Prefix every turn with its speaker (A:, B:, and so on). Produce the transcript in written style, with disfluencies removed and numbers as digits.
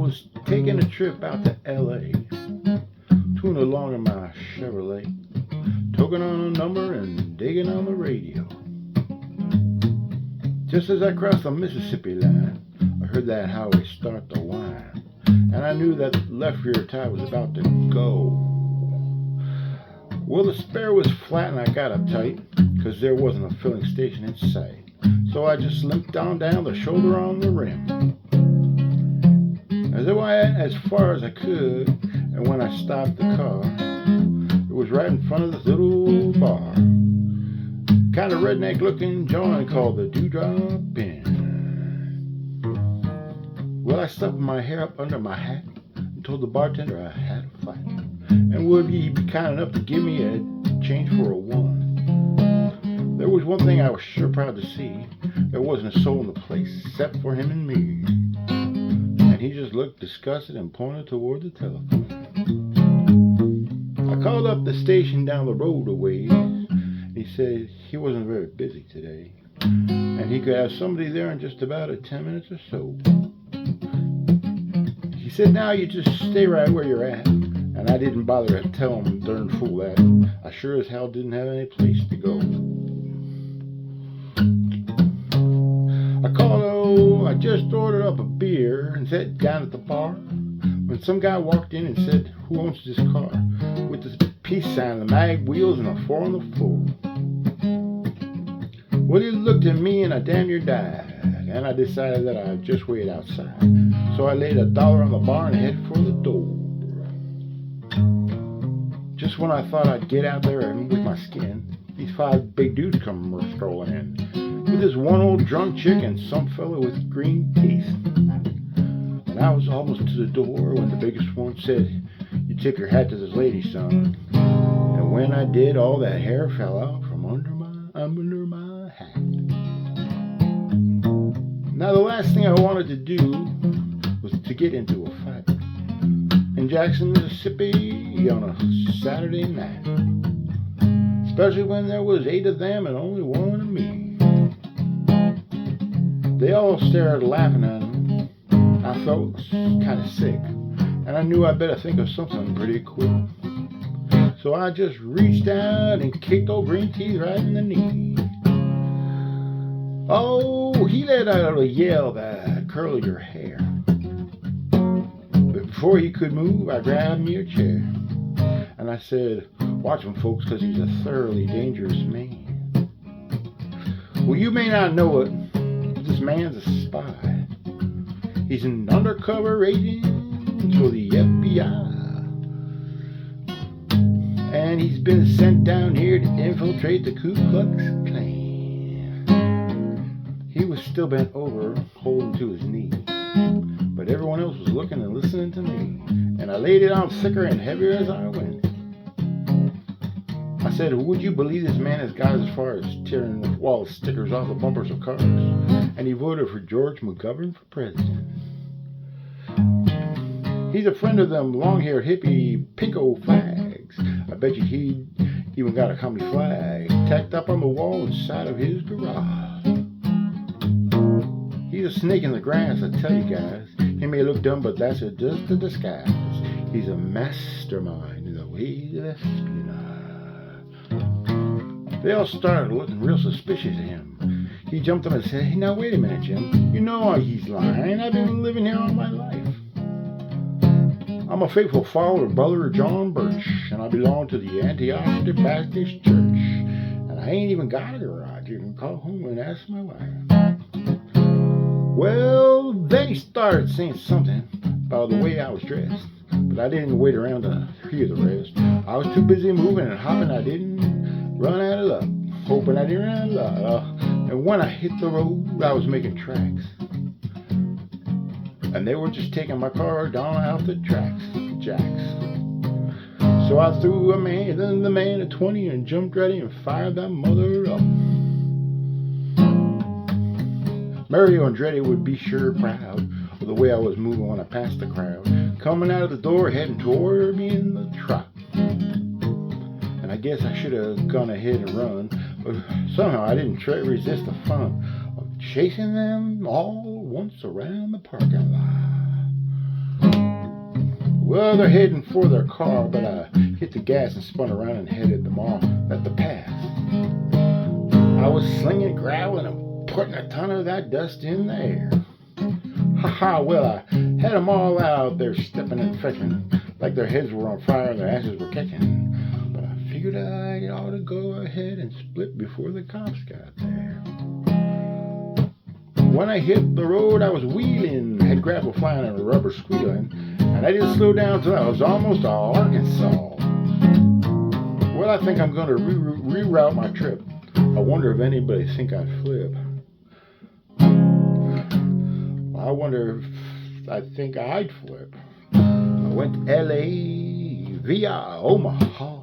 A: was taking a trip out to L.A., tooling along in my Chevrolet, toking on a number and digging on the radio. Just as I crossed the Mississippi line, I heard that highway start to whine, and I knew that left rear tire was about to go. Well, the spare was flat and I got uptight, because there wasn't a filling station in sight. So I just limped on down the shoulder on the rim. As I went as far as I could, and when I stopped the car, it was right in front of this little bar. Kind of redneck looking joint called the Dewdrop Inn. Well, I stuffed my hair up under my hat and told the bartender I had a flat, and would he be kind enough to give me a change for a one. There was one thing I was sure proud to see. There wasn't a soul in the place except for him and me. And he just looked disgusted and pointed toward the telephone. I called up the station down the road a ways. He said he wasn't very busy today, and he could have somebody there in just about 10 minutes or so. He said, now you just stay right where you're at. And I didn't bother to tell him, darn fool, that I sure as hell didn't have any place to go. I just ordered up a beer and sat down at the bar when some guy walked in and said, who owns this car? With this peace sign, the mag wheels, and a 4 on the floor. Well, he looked at me and I damn near died, and I decided that I'd just wait outside. So I laid $1 on the bar and headed for the door. Just when I thought I'd get out there and with my skin, these 5 big dudes come strolling in, with this one old drunk chick and some fellow with green teeth. And I was almost to the door when the biggest one said, you tip your hat to this lady, son. And when I did, all that hair fell out from under my hat. Now the last thing I wanted to do was to get into a fight in Jackson, Mississippi on a Saturday night, especially when there was 8 of them and only 1 of me. They all stared laughing at him. I felt kind of sick, and I knew I'd better think of something pretty quick. So I just reached out and kicked old Green Teeth right in the knee. Oh, he let out a yell that curled your hair. But before he could move, I grabbed me a chair, and I said, watch him, folks, because he's a thoroughly dangerous man. Well, you may not know it, this man's a spy. He's an undercover agent for the FBI. And he's been sent down here to infiltrate the Ku Klux Klan. He was still bent over, holding to his knee. But everyone else was looking and listening to me. And I laid it on thicker and heavier as I went. I said, would you believe this man has got as far as tearing the wall stickers off the bumpers of cars? And he voted for George McGovern for president. He's a friend of them long-haired hippie pinko flags. I bet you he even got a company flag tacked up on the wall inside of his garage. He's a snake in the grass, I tell you guys. He may look dumb, but that's just a disguise. He's a mastermind in the ways of espionage. They all started looking real suspicious of him. He jumped up and said, hey, now wait a minute, Jim. You know he's lying. I've been living here all my life. I'm a faithful follower of Brother John Birch, and I belong to the Antioch Baptist Church. And I ain't even got a garage. You can call home and ask my wife. Well, then he started saying something about the way I was dressed. But I didn't wait around to hear the rest. I was too busy moving and hopping. I didn't run out of luck. Hoping I didn't run out of luck. And when I hit the road, I was making tracks. And they were just taking my car down off the jacks. So I threw the man at 20 and jumped ready and fired that mother up. Mario Andretti would be sure proud of the way I was moving when I passed the crowd, coming out of the door, heading toward me in the trot. And I guess I should have gone ahead and run, but somehow I didn't resist the fun of chasing them all once around the parking lot. Well, they're heading for their car, but I hit the gas and spun around and headed them off at the pass. I was slinging gravel and putting a ton of that dust in there. Ha, well, I had them all out there stepping and fetching, like their heads were on fire and their asses were catching. But I figured I ought to go ahead and split before the cops got there. When I hit the road, I was wheeling, had gravel flying and rubber squealing, and I didn't slow down till I was almost to Arkansas. Well, I think I'm going to reroute my trip. I wonder if anybody think I'd flip. I wonder if I think I'd flip. I went to L.A. via Omaha.